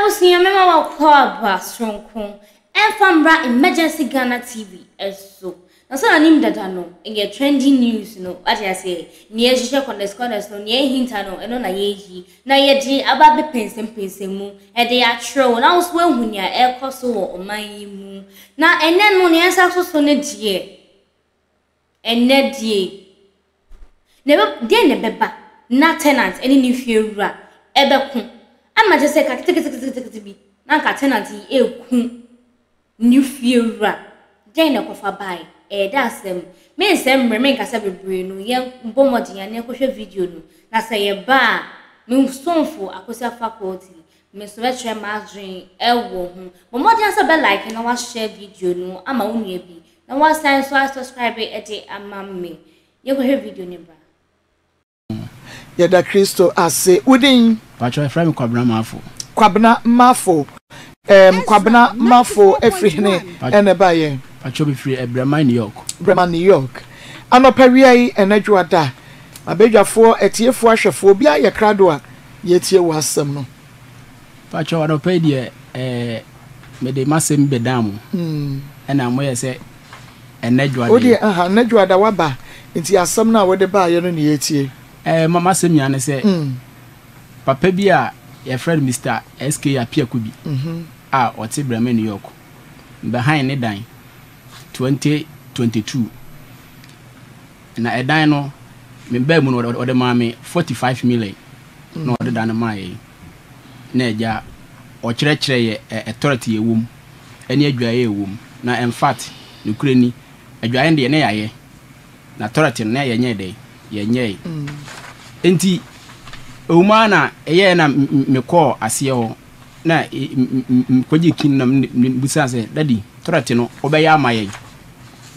was seeing a memo called strong and from Emergency Ghana TV as so. Now, so I named that I know and get trending news, what I say, near Shishak on the scholars, no near Hintano, and on a yeji. Now, yet, about the pence and moon, and they are true, and I was well when your air castle or my moon. Now, and then money answers also so net ye. And net ye. Never, dear Nebeba, not tenants, any new fear, ever. I'm just say, to be not tenant, new fear, then a coffee by. That's them. Me sem remain kasabe brenu ye bomodi ya ne kohwe video no na say ye ba me sonfo akosia faculty me so be try ma dream ewo hu bomodi asa be like na wa share video no ama wonu bi na wa sign so subscribe e ama me ye kohwe video ne ba ye da Kristo ase udin pacho efrem kwabna mafo kwabna mafo efrihne ene ba ye Pacho be free Brahma New York. Brahma New York. Anoperia yi enadwada. Abedwafo etiefo ahwefo bia ye krado a yetie wasam no. Pacho anope de me de masem bedam. Na mo ye se enadwada. Odi enadwada waba. Nti asam na wode ba ye no ne yetie. Mama sem ya ne se. Papa bi a ye friend Mr. SK Apiakubi. Ah, ote Brahma New York. Behind ne dan 2022 na edan no me ba mu no ode ma me 45 million no ode dan ma ye na eja o kire ye authority ewum eni adwaye ewum na in fact ne kurani adwaye de ne yaye na authority na ye nye de ye nye enti ewuma na eye na me call ase ho na kwaji kin na busa se daddy authority no obeya amaye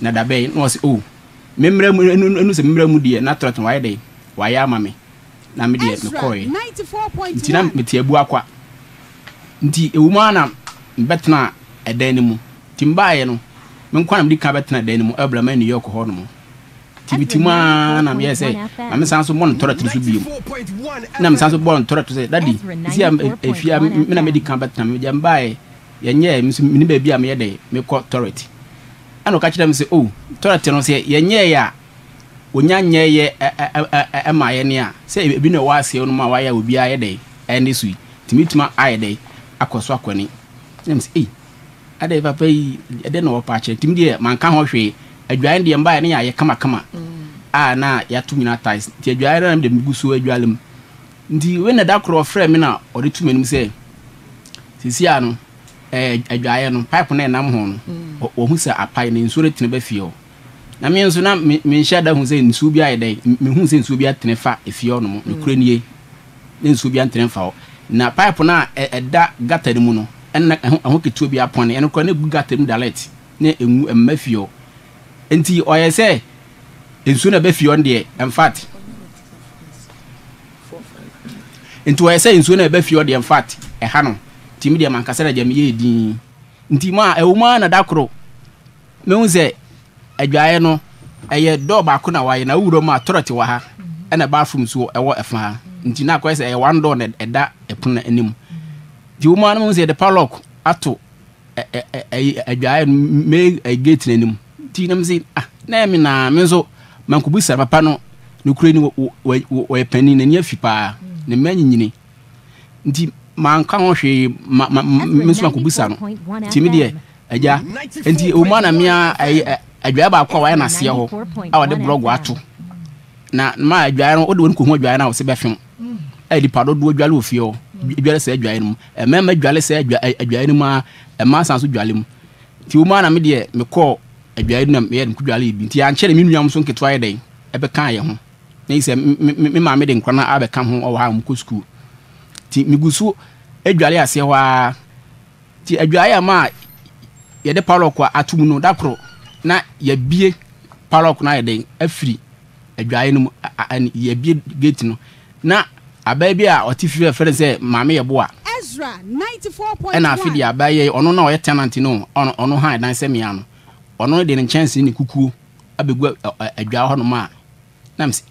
na dabe no se oh memra mu enu se memra mu die na authority waye dey waye amame na me die me koy nti na meti abu akwa nti ewuma na betna edan ni mu timbaye no me nkwa na me ka betna edan ni mu Abraham New York ho no mu tibitima na me say na me san so mon authority so bi na me san so bon authority say daddy isi efia me na me di ka betna me jambaye yenye me ba bia me ye dey me ko authority ano ka kire me say oh authority no say yenye ya onyanye ye ma ye ne a say ebi no wa ase no ma wa ya obi aye dey ene sui timituma aye dey akoso akwani me say ade papa yi ade no pa kire tim de man ka ho hwe adwan de mba ne ya ye kama na ya tu nyina ties ti adwan na de mgusu adwalem ndi we na da kro frɛ me na ode tu manim say sisi ano adwaye no pipe na nam ho no o hu se apai na nsu retene ba fie ho na me nso na me nhia da hu se nsu bi aye dai me hu se nsu bi atene fa efie ho no mo kure nie ne nsu bi atene fa ho na pipe na eda gata mu no en ho ketu bi apone en ko na gu gata mu dalet ne enwu emma fie ho enti oye se nsu na ba fie ho de in fact enti oye se nsu na ba fie ho de in fact ha no timi de man kasara jam ye din nti ma ewuma na dakro me hu se adwaye no eye do ba ko na waye na wuro ma authority wa ha na bathroom so ewo efa ha nti na kwese e one door na eda epon anim di wuma no hu se the padlock ato adwaye me gate na anim ti na me se na me na me so man kubusa papa no no kure ni wo pani na ni afipa ne manyinyini nti man ka ho hwe me so kubusa no timi de aja enti o mana mia adwa ba kwa wa na se ho a wode blog ato na ma adwa no ode won ko hu adwa na wo se befem di pado do adwale ofie ho adwale se adwa no mema adwale se adwa no ma ma san so adwale mu ti o mana me de me ko adwa no me ye ko adwale bi ti an chere me nuam so nketo aye den ebe kan ye ho na ise me ma me de nkwa na abeka ho o ha mu ko school ti migusu adwale ase ho a ti adwaye ma ye de padlock atum no dakro na ye bie padlock na ye den afiri adwaye no ye bie gate no na ababi a otifi fere se maame ye boa Ezra 94.1 na afidi abaye ono na oye tenant no ono ha dan se mia no ono de ne chance ni kukuo abegu adwaye ho no ma na msi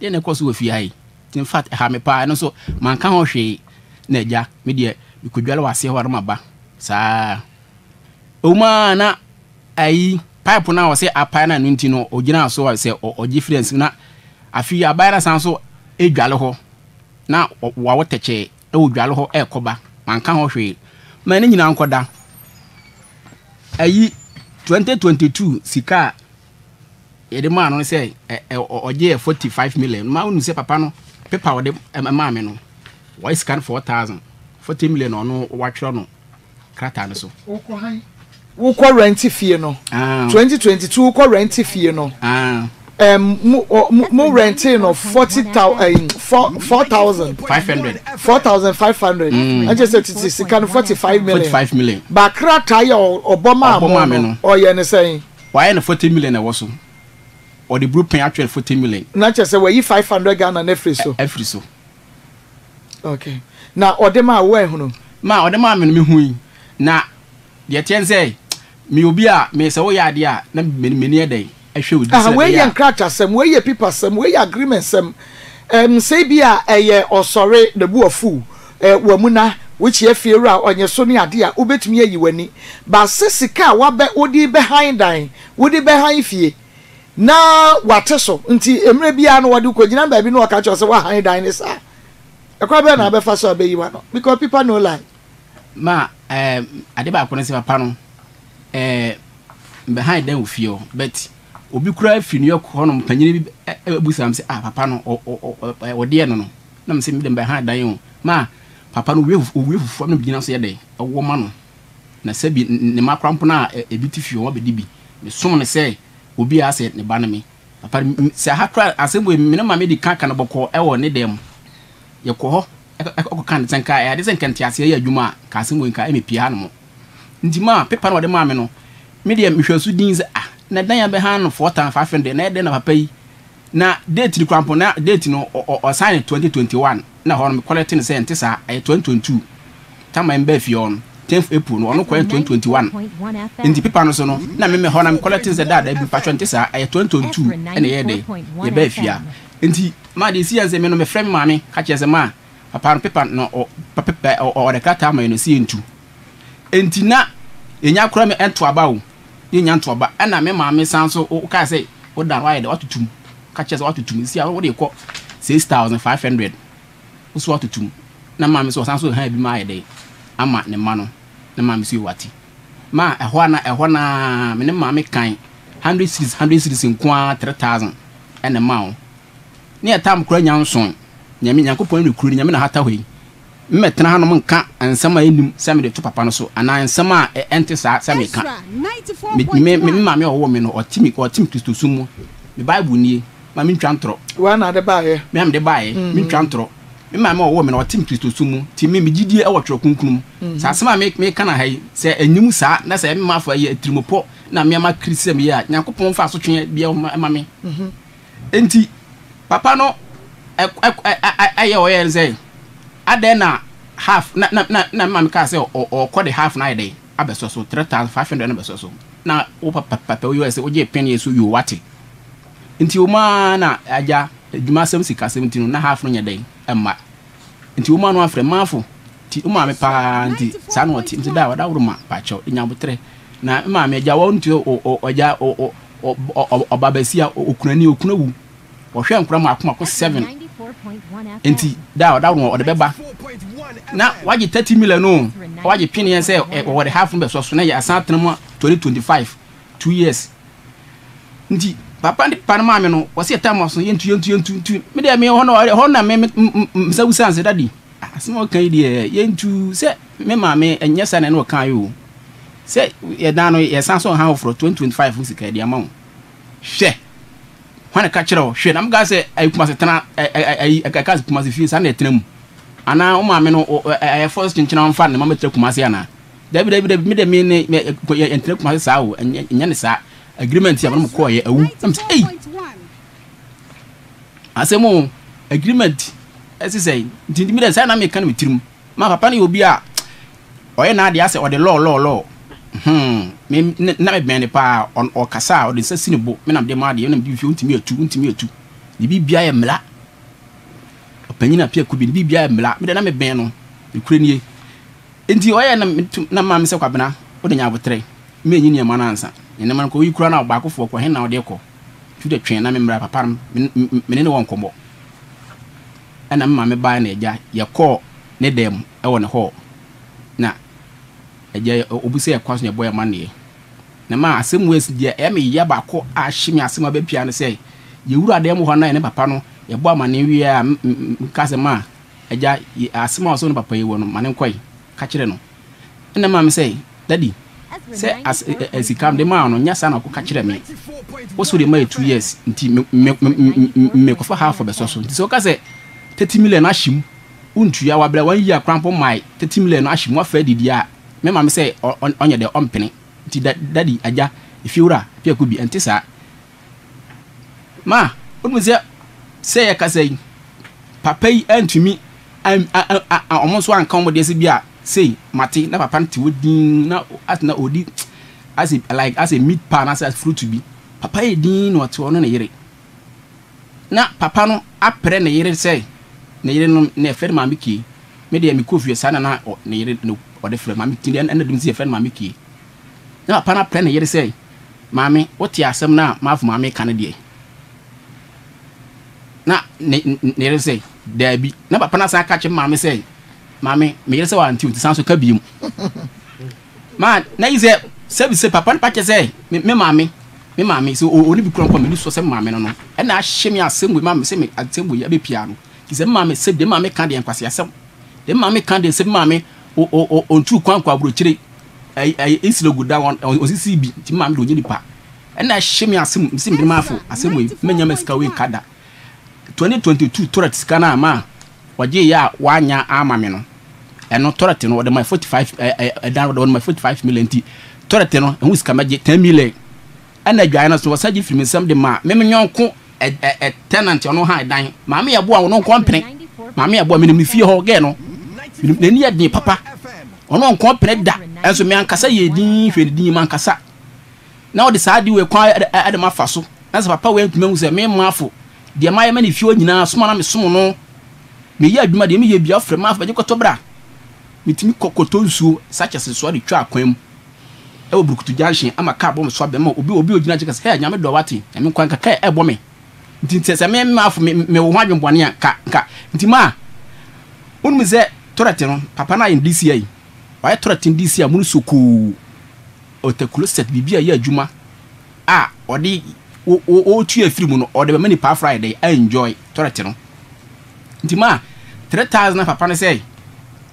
de ne koso ofie hai in fact ha me pa no so man ka ho hwe na ja me de ikudwale wase ho armaba saa oma na ayi pipe na wase apai na nti no ogina so se ogi friends na afi abaira san so edwale ho na wa woteche e odwale ho ekoba manka ho hwe ma ne nyina nkoda ayi 2022 sika yede ma no say oje 45 million ma unu say papa no paper wode ma me no why scan 4000 40 million ono watchro no krata no so wukọ rent fee no 2022 wukọ rent fee no mo rent no 4,500 and just it's kind of 45 million ba krata ya oboma no oye ne say why na 40 million e woso or the group pay actually 40 million na just we 500 Ghana na free so okay na odema we hunu ma odema me hu na de tiense mi obi a me se wo ya de a na meni edai ahwe odi se we yan krata sem we ye people sem we ye agreement sem say bia eye osore the bu ofu wamuna which ye fiera onye so ne ade a obetumi ayi wani ba sesika wabe odi behind dan wodi behind fie na wateso nti emre bia no wodi kogina ba bi no waka cho se wa han dan ne sa ekwa be na be fa so abeyi wa no because people no lie ma ade ba ko ne se papa no behind them with you but obi kura finu yok hono panyine bi ebusam se papa no o de no na me se me dem behind dan ma papa no we fufu no bigina so ye de wo ma no na sabi ne makrampo na ebiti fio wo be di bi me som ne se obi ase ne ba na me papa se ha kra asembo me na me di kanka na boko wo ne dem ye ko ho ko kan tsanka ya de senkanti ase ya adwuma ka asembo nka me pia no ndi ma pepa no de ma me no media mhwasu din ze na dan ya be han no 4500 na de na papa yi na date ni kwampo na date no o sign 2021 na ho no quality ne say ntisa 2022 tama mba fi on 10th April no ko 2021 ndi pepa no so no na me ho na quality ze da bi patcho ntisa 2022 ene ye de ye ba fia ndi ma de si yanze me no me frame ma me ka cheze ma papa no pepa no papa o de kata ma no si ntu enti na enya kura me ento aba wo enya ento aba ana me ma me san so o ka say o da why de watutum ka chese watutum si a wo de ko 6500 o so watutum na ma me so san so ha bi ma ye ama ne ma no na ma me si wati ma ehwa na me ne ma me kan 100 series nkwa 3000 ene ma wo ne etam kura nya nson nyame nyankopon ne kuru nyame na hata hoi metena hanom nka ansama enim same de to papa no so ana ansama ente sa same ka me ma me owo me no otimi Kristo sumu me bible nie ma me ntwantro wa na de baaye me am de baaye me ntwantro me ma me owo me no otimi Kristo sumu ti me gidie e wotro kunkunum sa asema me kana hai se enyim sa na se me ma fa ye atrimopo na me ma krisem ye a nyankopon fa so twen bia ma me enti papa no aye o ye say adena half na mama ka say o ko the half na dey abeso so 3500 na beso so na o papa US o je pen yeso you wate nti o ma na aja adwuma sem sika 17 na half no nya dey emma nti o ma no afre mafo ti o ma me pa nti sa no ti nti da wada wuruma pa cho nya botre na ma me aja wo nti oja o babasia okunani okunawu o hwe nkura ma akoma ko 7 enti da wuruma o de beba na waji 30 million no waji pin yen say o de half no be so na ya asantenmo 2025 2 years nti papa ndi panama me no wose etamo so yentu me de me ho na me msawusa anse dadi asimo kan di yentu se me ma me enye sa na no kan yo se ye dan no ye san so han ofro 2025 sika di amount hwe hwana ka kire hwe na mga se ayikuma se tena ka kuma se fi sa na etenam ana o ma me no e first chinchina mfa na ma metre kuma se ana dabi me de me ne entre kuma se sa wo enya ne sa agreement ya mo ko ye awu asemo agreement esi say ndindi me de say na me kan me tirim ma papa ne obi a oye na de ase o de law me na me bene pa on o kasa o de sasi ne bo me na de ma de na bi fi untimi atu di bibia ye mla opanyina pia kubi di bibia ye mla me de na me ben no ekure nie enti oya na ma me se kwabena wo de nya abotre me nyi niam na ansa ene man ko yi kura na ba akofo ko he na wo de ko tu de twen na me mra papa me ne won komo ana ma me ba na eja ye ko ne dem e wo ne ho na eja obuse ye kwaso ne boy ma ne na ma asem wes dia e me ye ba ko a himi asem abapia ne se ye wura dem ho na ne papa no ye bo ama ne wi a kase ma eja asem a so ne papa ye wo no ma ne kwai ka kire no na ma me say daddy say as he come the man no nya sa na ko ka kire me wo so de ma 2 years nti me ko fa half of the so nti so ka say 30 million ashim untua wa bra 1 year crampo mai 30 million ashim wa fa didi a me ma me say onye de ompene nti daddy aja ifiura pia ko bi enti sa ma onu say ka say papa yi antumi omo so anka mo de se bia say mate na papa nti wodin na atna odi as a meat pan as fruit to be papa yi din no to no na yire na papa no apre na yire say na yire no na fer ma miki me de mi kofie sana na na yire no ode fer ma miki na dum si fer ma miki na papa na apre na yire say maame wote asem na maafu maame kan de na ne yire say dabi na papa na sa ka che maame say maame me yire say wa anti sanso ka bium man na ize se papa na pache say me maame so oni bi kron kwa me so say maame no e na ahye me asem we maame say me asem we abi pia no ize maame say de maame kan de nkwase asem de maame kan de say maame o ntu kwan kwa bro kire ai islo guda won osisi bi ti maame do nyi pa e na ahye me asem se me maafo asem we menya maska we kada 2022 torat skana ma waje ya wanya amame no eno torat no de my 45 down de my 45 million ti torat no hu ska maje 10 million ana dwan na so wasaji film sam de ma me nyonko tenant ono ha dan ma me yabo a wono kompene ma me yabo a me fie ho ge no nani ya din papa ono kompene da enso me ankasa ye din hwe din ma ankasa na o de saadi we kwa ade ma fa so na se papa we ntuma hu se me mafo de ma ye ma ni fie nyina so ma na me som no me ya adwuma de me ye bia frɛ ma fa je kotobra mitimi kokoto nsuo sacha se so de twa akwam e wo burukutu junction ama ka bom so abema obi ogina chika se nyame do wate nyame kwan ka e bome nti se me mafo me wo hwadwe bone a ka nti ma onu ze torate no papa na yin DCA wa ye torate DCA munu soku otakulo set bibia ye adwuma a odi o tu afiri mu no odi be mani pa Friday enjoy torate no nti ma 3000 papa na say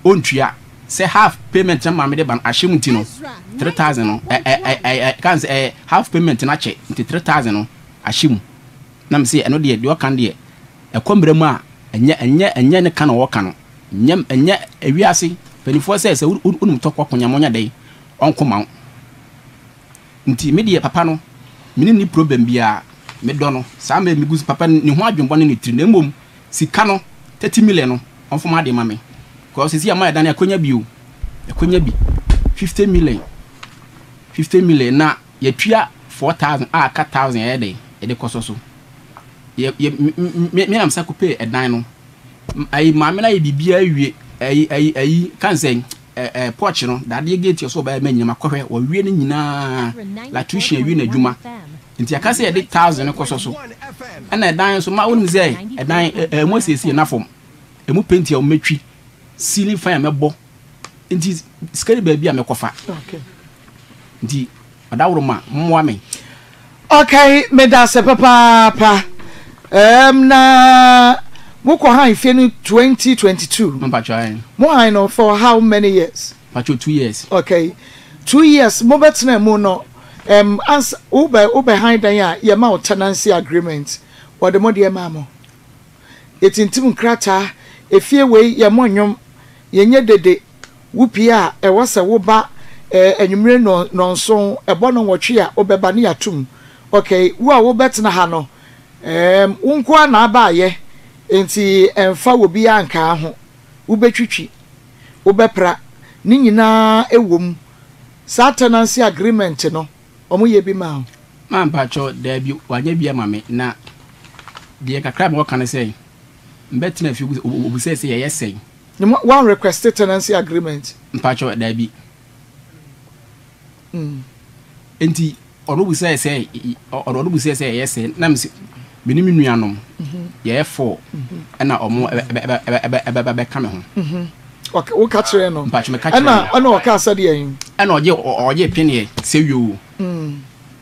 ontua say half payment na mama de ban ahye nti no 3000 no kan say half payment na che nti 3000 no ahye mu na me say eno de o kan de ekombre mu a enye ne kan wo kan no enye ewiase penifo say unum tokwa konyamonya dai onkoma nti me de papa no mini ni problem bia me do no sa me gusu papa ni ho adwonbo ne tiri na mom sika no 30 million no onfoma de mame because see am dan akonya bi 50 million na ya tua 4000 aka 1000 e de koso so me am sa ko pay edan no ai mame na ye bibia awie ai kan say porch no da de gate so ba manyama kohwe wo wie ne nyina la tuition awie na dwuma nti aka say e de 1000 koso so ana edan so ma wonu say edan mo sesi na fom emu penti a o metwi ceiling fan mebo nti skari ba bia mekofa okay nti adawro ma mmoa me okay me da se papa na moko han fie no 2022 mpacho mo han no for how many years mpacho 2 years okay 2 years mo betna mu no as ube han dan ya ye ma tenancy agreement or the mode ma mo etintim krata efie we ye monyom yenye dede wupia e wose wo ba enwumre no nso ebo no wotwe a obeba ne yatum okay wo a wo betna ha no unko na aba ye enti emfa wo bia anka ho wo betwitwi wo bepra ni nyina ewom sa tenancy agreement no omo ye bi ma man pacho da bi wanya bia mame na de kakra me wo kan say mbetna fi obusese ye yesey One requested tenancy agreement. Mpacho da bi. Enti ono bu say ono bu say yes na me binim nuanom ye 4 na omo be ka me ho. Okay, wo catch re no. Mpacho me catch. Na o ka asa de yin. Na oje pene se wi.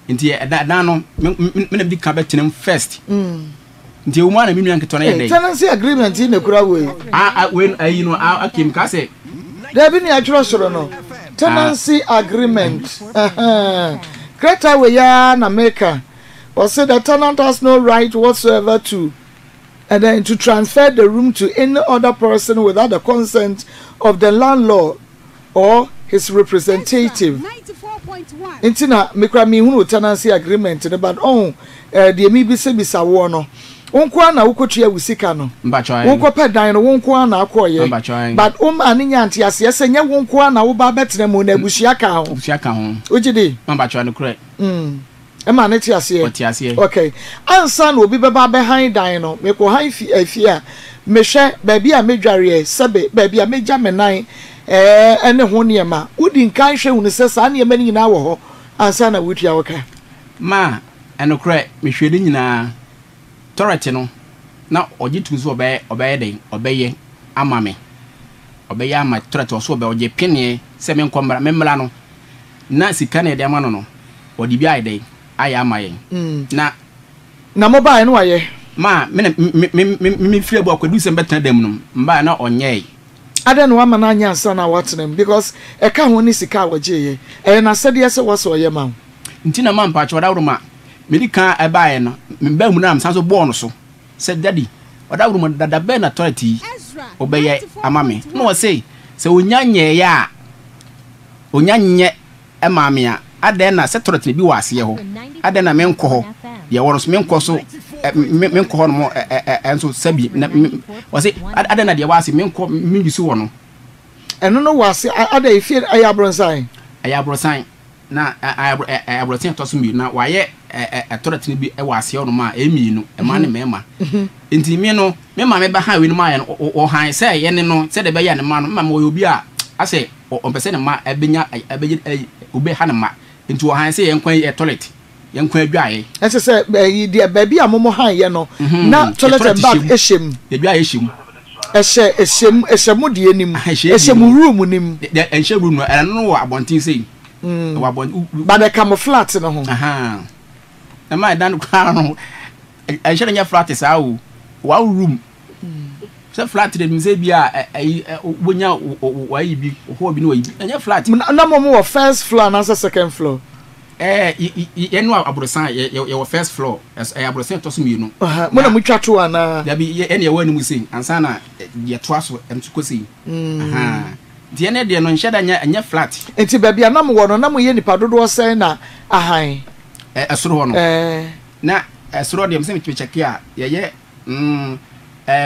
Nti da no me na bi ka betenem first. Nti wo ma na me nua nketo na ye dey. Tenancy agreement in ekura we. When you know akim ka say there be ni atro soro no. Tenancy agreement. Greater we ya na America. Or say the tenant has no right whatsoever to and then to transfer the room to any other person without the consent of the landlord or his representative. 94.1. Intina mikra mi hunu tenancy agreement but the mi bisa wo no. Wonko na wokotua wusika no. Wonko pe dan no wonko na akoye. But aninya anti ase ese nya wonko na wo ba betena mu na abusua ka ho. Abusua ka ho. Ojide. Mbacho no kure. Ema na ti ase. Okay. Ansa na obi beba behind dan no. Me ko han fi a mehwe ba bi a medware sebe ba bi a meja menan ene ho ne ma. Udi nkan hwe hu ne se sa ne ma ni nyina wo ho. Ansa na wutua wo ka. Ma eno kure mehwe ni nyina authority no na oje tu so obeye den obeye ama me obeye ama authority so obeye oje pene se me nkomra memla no na sika na de ama no odi bi ai den ai ama yen na mobile no aye ma me fie bo akwadu se betena dem no mba na onye ade no ama na anya ansa na watnem because e ka ho ni sika woje ye na sede se wo so ye ma ntina ma mpa choda wuruma Medica abaye no mba mu na amsa so born so said daddy oda wuru dada be na authority obeye amame no we say se onyanye ya onyanye amame a ade na authority bi wase ye ho ade na menko ho ye woro so menko so menko ho no mo enso sabi na we say ade na de wase menko mbi so wono eno no wase ade ifie ayabronsan na ayabronsan to so mi na waye authority bi e wase ono ma emi no e ma ne mema enti mi no me ma me ba ha we no ma ye no o han se ye ne no se de be ye ne ma no ma mo obi a ase o pese ne ma ebenya obi ha ne ma enti o han se ye nkwan e toilet ye nkwan adwae ese se de ba bi amomo han ye no na toilet and bath ehiem adwae ehiem ehiem de enim ehiem room nim ehiem room no e no wo abontin sei wo abontin ba de camouflage no ho aha na my dan kwa no I share nya flat is awu one room so flat de mze bia wonya wayi bi ho bi no wayi nya flat na mo first floor na second floor ye no abrosan ye first floor abrosan to so mi no mo na mutwa to ana da bi ye ne wani musin ansa na ye to aso emtuko sei aha de ne de no nheda nya flat enti ba bia na mo wo no na mo ye nipa dodo sen na ahan esoro ho no na esoro dem se me cheke a ye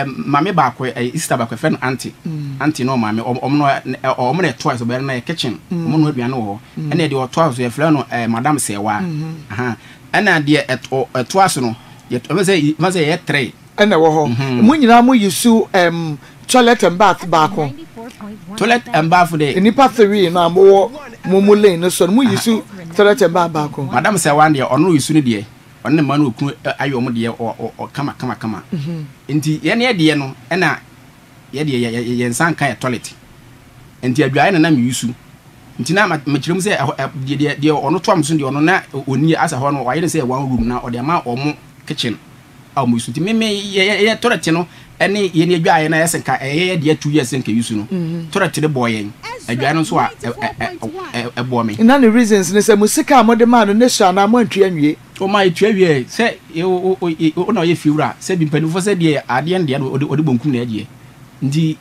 mame ba ko Easter ba ko friend auntie no mame omno no twice be na kitchen omno no aduane wo ene de twice ye friend no madam sewa aha ena de twice no ye me say ye 3 ene wo ho mu nyina mu yisu toilet and bath ba ko toilet and bath de nipa 3 na mo lane no so mu yisu toilet and bath ba ko madam sewa de ono yisu ne de onne ma no okun ayo mo de o kama enti ye ne de no na ye de ye nsan kan toilet enti aduaye na me yusu enti na ma kirem se de ono to amso de ono na oni asa ho no wa ye se one room na o de ma o mo kitchen a mo yusu enti me ye toilet no ene ye ne aduaye na ye se ka ye de 2 years nka yusu no toilet de boy yen aduaye no so a bo me na the reasons ne se musika mo de ma no ne sha na mo antwa nwie o ma etua wie se o na ye fiwura se bi mpani fo se de ade nde ode bonkum na ade ndi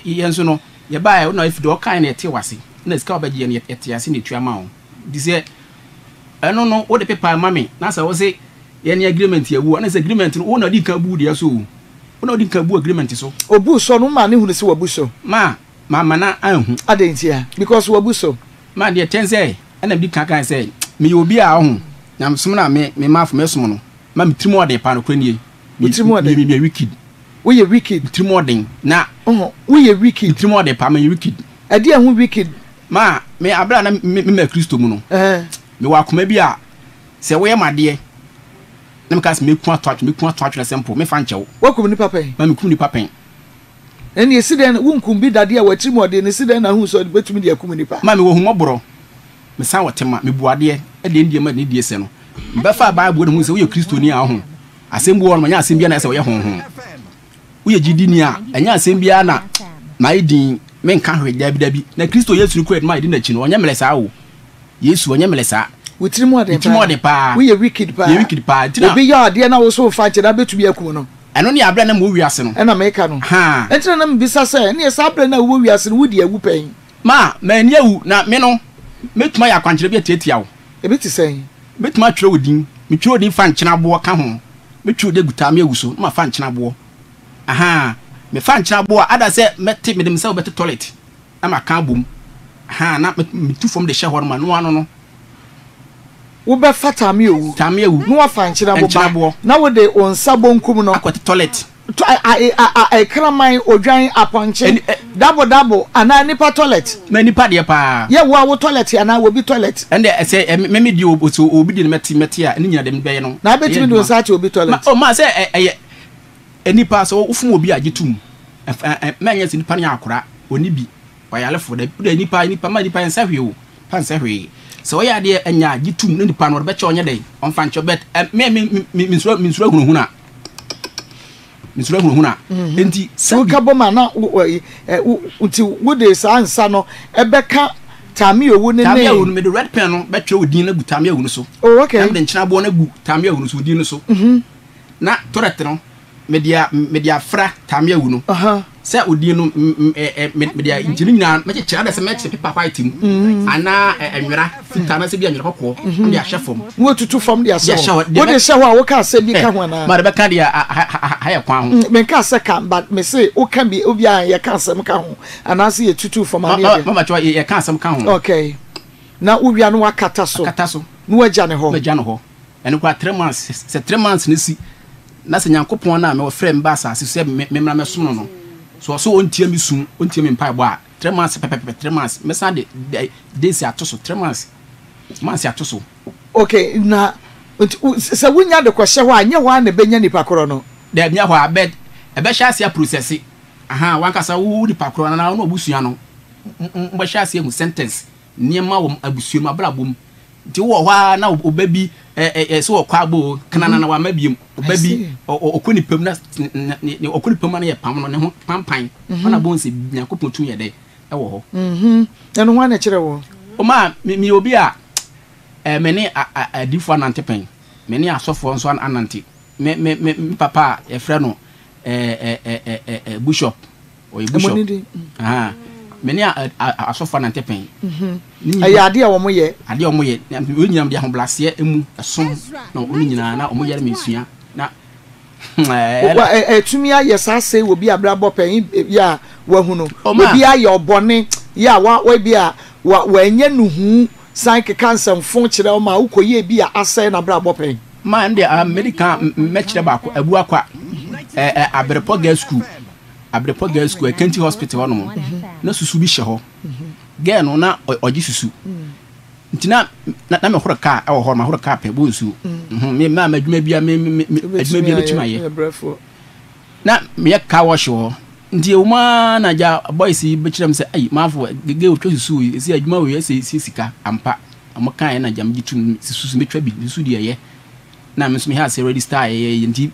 yenso no ye ba o na efido o kan na ete wase na sika obaje ne ete ase ne tua ma o di se eno no o de paper mame na sa wo se ye ne agreement ye wu na se agreement no o na di kan bu de so o na di kan bu agreement so obu so no ma ne hu se wabu so ma na anhu adentia because wabu so ma de tense na bi kan se me obi a ho na msum na me mafo mesum no ma mitrimo ode pa no kwani mitrimo ode me wicked we ye wicked trimodin na we ye wicked trimodin pa me wicked e dia hu wicked ma me abra na me Kristo mu no me wa koma bi a se wo ye made na me ka se me ku ato na simple me fa nchewo wa kum ni papen ma me kum ni papen eni esiden wunkum bi dade a watri mo de ne siden na hu so betumi de akum ni pa ma me wo hu moboro me san wotema me buade e de ndie ma ne die se no be fa Bible no hu se wo ye Kristo ni a ho asembu wo no nya asembia na se wo ye honhon wo ye gidi ni a enya asembia na idin men kan hwe dabi na Kristo Yesu ni kred ma idin na chi no onya melesa wo Yesu onya melesa wotri mo de pa we ye wicked pa obi ya de na wo so fa che na betumi akum no eno ne abra na mo wiase no ena meka no ha entra na mbisa se ne sa abra na wo wiase no wodi awu pen ma ni awu na me no metuma ya kwankire bi atiatia wo ebiti sen metuma twere odin me twere odin fa nkyena bo ka ho me twere de guta me awu so ma fa nkyena bo aha me fa nkyena bo ada se mete me dem se obete toilet na ma ka bom aha na me tu fom de hye hor ma no ano no wo be fata me awu no wa fa nkyena bo na wo de onsa bonkum no akwete toilet I kraman odwan aponche double ana nipa toilet me nipa de pa ye wo toilet ana wo bi toilet ende say me di obi di meti a ni nyina dem be no na betimi do sa che obi toilet ma say nipa so ufum obi agitum manya si nipa nya akora oni bi oyalefo da nipa ma nipa ensa hwe o pansa hwe so ya de anya agitum ne nipa no be che onye dai on fa ncho bet me sura hunhuna misura hunhuna enti so ka boma na unti wo de sa ansa no ebeka tami owu ne tami owu me de red pen no betwe odin na gu tami owu no so oh okay am de nkyina bo na gu tami owu no so odin no so na toret no me dia fra tami owu no se odin no me dia injini nyina me kyekira da se me kye papa itim ana enwera fita na se bi enwera kokko de ahye fom wo tutu fom de ase wo de hye ho a wo ka se bi ka ho na ma de be ka dia haya kwa ho me ka se ka but me se o ka bi obi an ye ka se me ka ho ana se ye tutu fom ani mama chwa ye ka se me ka ho okay na wo wia no wakata so no wagya ne ho ene kwa 3 months se 3 months ne si na se nyankopon na me frɛ mba asase se me mra me som no so ontia mi sum ontia mi mpa bo a 3 months pepepe 3 months me sa de days atoso 3 months months atoso okay na se wunya de kwhye ho anya ho na benya nipa koro no de nya ho abed ebe hya ase process aha wankasa wo nipa koro na no obusua no mba hya ase mu sentence niema wo abusua mu abrabom nti wo ho na obabi so wo kwa agbo kanana na wa mabiem obabi okoni pam na okoni pam na ye pam no ne ho pampan ona bon se Yakobon tun ye de e wo ho eno ho na kire wo o ma mi obi a me ne adifo anantepen me ne asofo nso anante me papa e frɛ no bishop o bishop aha me ne asofo anantepen aya ade a wo moye onyinam de ahoblase emu esom na onyina na omoyere mesua na tumi aye sase wo bi abrabo pen ya wahunu obi aye obone ya wa bi a wa anya nuhu sank cancer mfon kire o ma ukoye bi a asai na abrabo pen ma nde American mechire ba abu akwa Abrepo girls school Kenti hospital no na susu bi hye ho girl no na oji susu ntina na me horo ka e wo ho ma horo ka pe bo nsu me ma adwuma bia me adwuma bia betuma ye na me ka wash ho nti e ma na ja boys be kirem se ai mafo gege o twosusu esi adwuma we esi sika ampa amka na jam gitu susu metwa bi susu de ye na me so me ha se register ye nti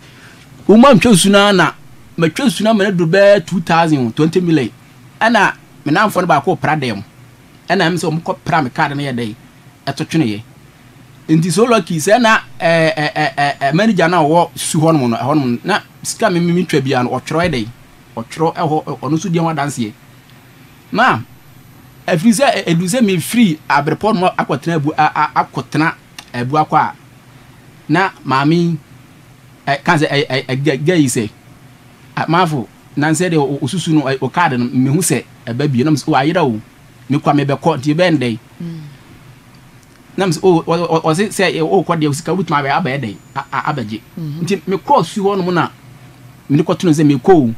o ma twosusu na matwosusu na me do be 2020 million ana me na amfo no ba ko pradem ana me so mo ko pra me card na ye dai etotwene ye nti so lucky se na manager na wo su ho no na sika me twa bia no otworo ye dai otworo eho ono so di ho dance ye ma afrize eduze me free Abrepo no akotena abu akwa na mami kan se gay say mafo nan se de osusu no o card no me hu se eba bi na o ayira o me kwa me be ko ti be ndai nam se o se o kwa de osika butuma be aba edai abaje nti me cross hu ho no na me ko tunu se me ko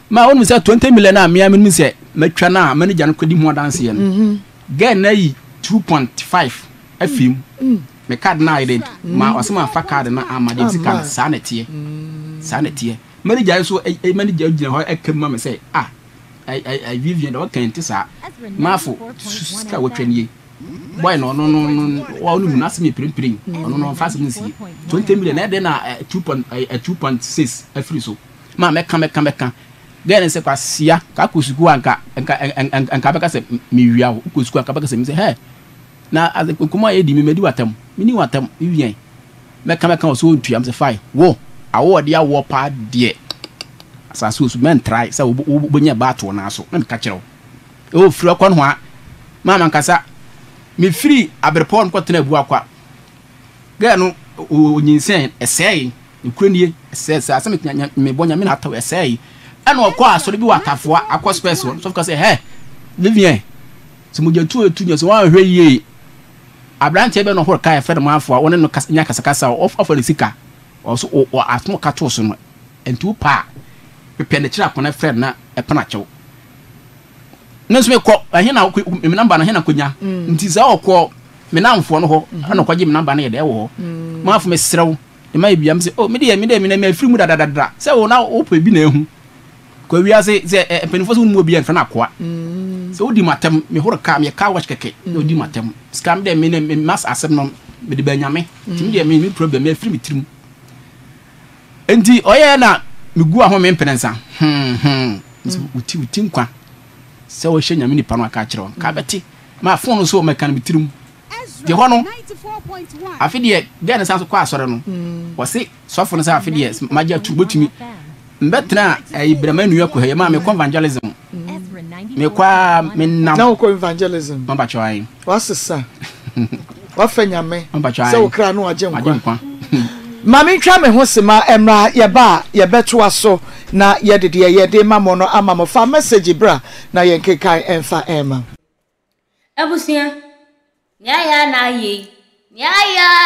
ma wonu se 20 million na me me se matwa na manager no kodi ho dance ye no get na yi 2.5 afim me card na ide ma osema fa card na amade sika sa na tie manager so manager gina ho ekema me say I Vivian do kan tisa mafo sika wo twani boy no wa onu mu na se me pirim no fast me see 20 million na de na 2.6 afri so ma meka then se kwasia ka kusuku anka beka se me wia wo kusuku anka beka se me say hey na azekuma edi me medi watam mini watam Vivian meka so ntua me say fine wo awo de awo pa de asaso su men try say obonya bato na so na meka kire o firi akwa no a mama nkasa me free abrepon kwatena bu akwa ga no onyinsen esei nkuranie esei asem me bonya me na ataw esei ana okwa asori bi watafoa akwa space so ka say hey Vivian so mo jatu etunya so wan hwe yie abrante be no hor kai fere mo afo woni no nya kasakasa of the sika also o atmo kato so no entu pa pepe ne kira kona fere na epana chew nanso me ko ahe na me number na he na konya nti za okwo me namfo no ho ana kwaje me number na ye de wo mo afo me serew e mai biam se oh me de na me afiri mu dadadada se wo na opa bi na ehu ko wi ase se penifo so mu obi en fa na kwa se odi matem me horo ka me ka watch keke odi matem scam de me mas asem no me de banyame tim de me problem me afiri me tirim enti oye na me gu aho me mpenensa uti nkwa se wo hye nyame ni pa no aka kire won ka beti ma phone so me kan me tirim de hono afide de na sanso kwa asore no wo se so phone sa afide maja tu botumi mbetna Ibrahim nuya ko he ma me evangelism me kwa me nam na ko evangelism mamba chwai wasesa wafanyame se wo kra no agye nkwa mami twa me ho sema emra ye beto aso na ye de mamo no amamo fa message bra na ye nkekai enfa ema abusia nyaya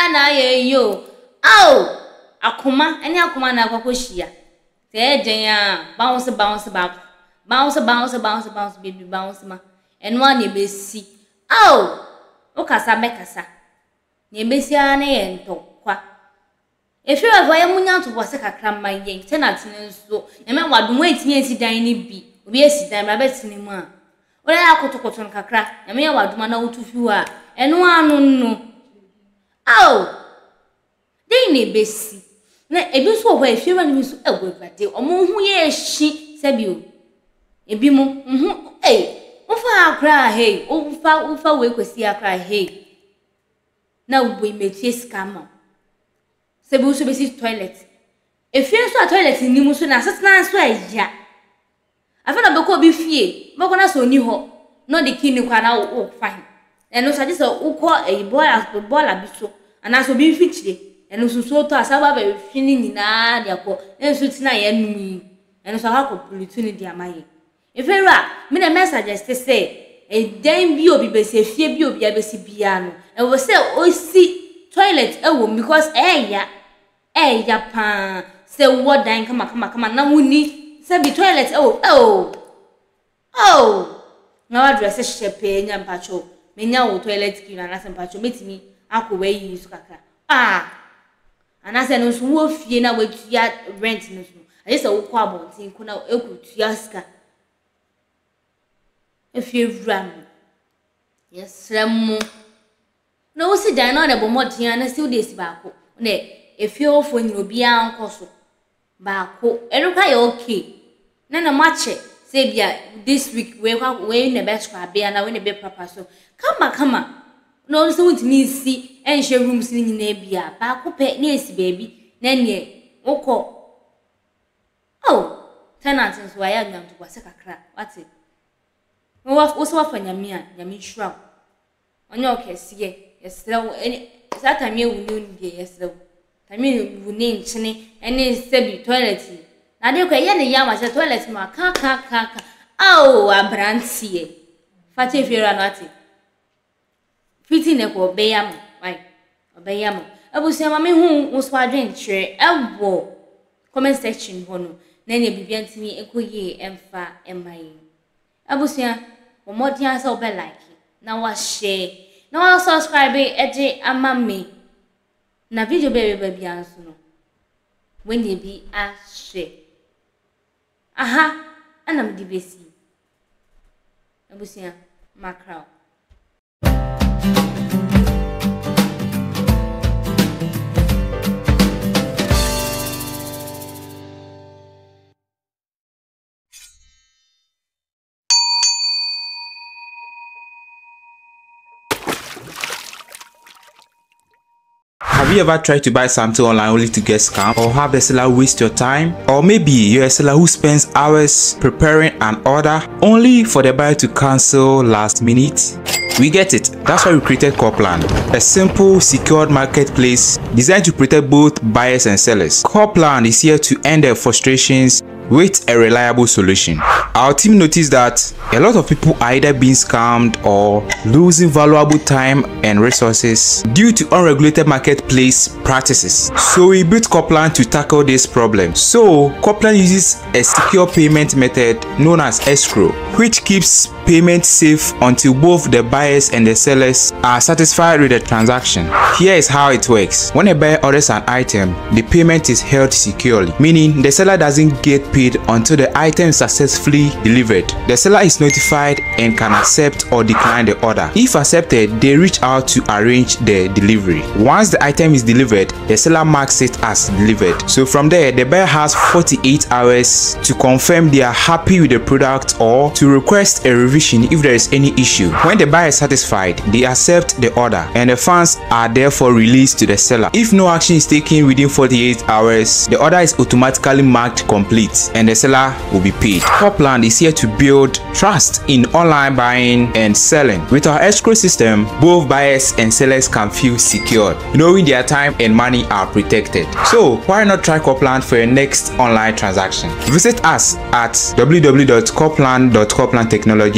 na ye yo au akoma eni akoma na akwakohia te denya bounce baby bounce ma eno an ebesi au okasa bekasa na ebesi ana ye ntokwa efi wa ya munya to bose kakra man yen tenant nso na me wadom atimi esi dan ni bi obi esi dan ma betini mu a ora ya kotokoto kakra na me wadom na wotufi wa eno anu no au dey ne besi na ebi so ho efi wa ni so egwagade omo hu ye hyi sabio ebi mu hu ufa akra hey ufa we kwesi akra hey na we metie scam sebu so besi toilet efie so toilet ni mu so na setena so aya afa na beko obi fie beko na so ni ho no de kini kwa na o fine eno so just ukọ bola bi so ana so bi fitire eno so to asaba ba fini nyina de akọ enso tina ye numi eno so ha ko polituni de amaye efera me na message say den bi obi be se fie bi obi abesi bia no e wo se o si toilet e wo because eya pa se wo dan kama na muni se bi toilet na wa dress shepe nya mpacho menya wo toilet ki na se mpacho metimi akọ we yi su kakra ana se no so wo fie na wa tua rent no so aye se wo kwa bontin ko na ekutua ska efie vram yesremu na wo si dan na de bomodin na si wo de si baako na efie ofo nyi obi ankoso baako eruka ya okay na mache say bia this week we na best kwa bia na we na be papa so kama no so ntimi si enhye rooms ni nyina bia baako pe na esi baby na ne wokọ tenant so aya nyam to kwase kakra wate wo so afanyame a nyame shura onye okesiye yesrew eni sata me wunu ndi yesrew tami wuni nchini eni sebi toilet na de ko ye ne ya ma se toilet ma ka abrantie fati fiera no ati fiti ne ko beyam why obeyam abusia ma me hu uswa dwen chire ebo comment section ho no na ne bibia ntimi ekoye emfa emayi abusia omodia sa obe like na wa share na wa subscribe eje amame na video bebe bia nso no when they be a share aha anam di besi abusia macro. Have you ever tried to buy something online only to get scammed, or have the seller waste your time? Or maybe you're a seller who spends hours preparing an order only for the buyer to cancel last minute? We get it. That's why we created Copland, a simple, secured marketplace designed to protect both buyers and sellers. Copland is here to end their frustrations with a reliable solution. Our team noticed that a lot of people are either being scammed or losing valuable time and resources due to unregulated marketplace practices. So we built Copland to tackle this problem. So Copland uses a secure payment method known as escrow, which keeps payment safe until both the buyers and the sellers are satisfied with the transaction. Here is how it works. When a buyer orders an item, the payment is held securely, meaning the seller doesn't get paid until the item is successfully delivered. The seller is notified and can accept or decline the order. If accepted, they reach out to arrange the delivery. Once the item is delivered, the seller marks it as delivered. So from there, the buyer has 48 hours to confirm they are happy with the product or to request a revision if there is any issue. When the buyer is satisfied, they accept the order and the funds are therefore released to the seller. If no action is taken within 48 hours, the order is automatically marked complete and the seller will be paid. Copland is here to build trust in online buying and selling. With our escrow system, both buyers and sellers can feel secured, knowing their time and money are protected. So why not try Copland for your next online transaction? Visit us at www.copland.coplandtechnologies.com.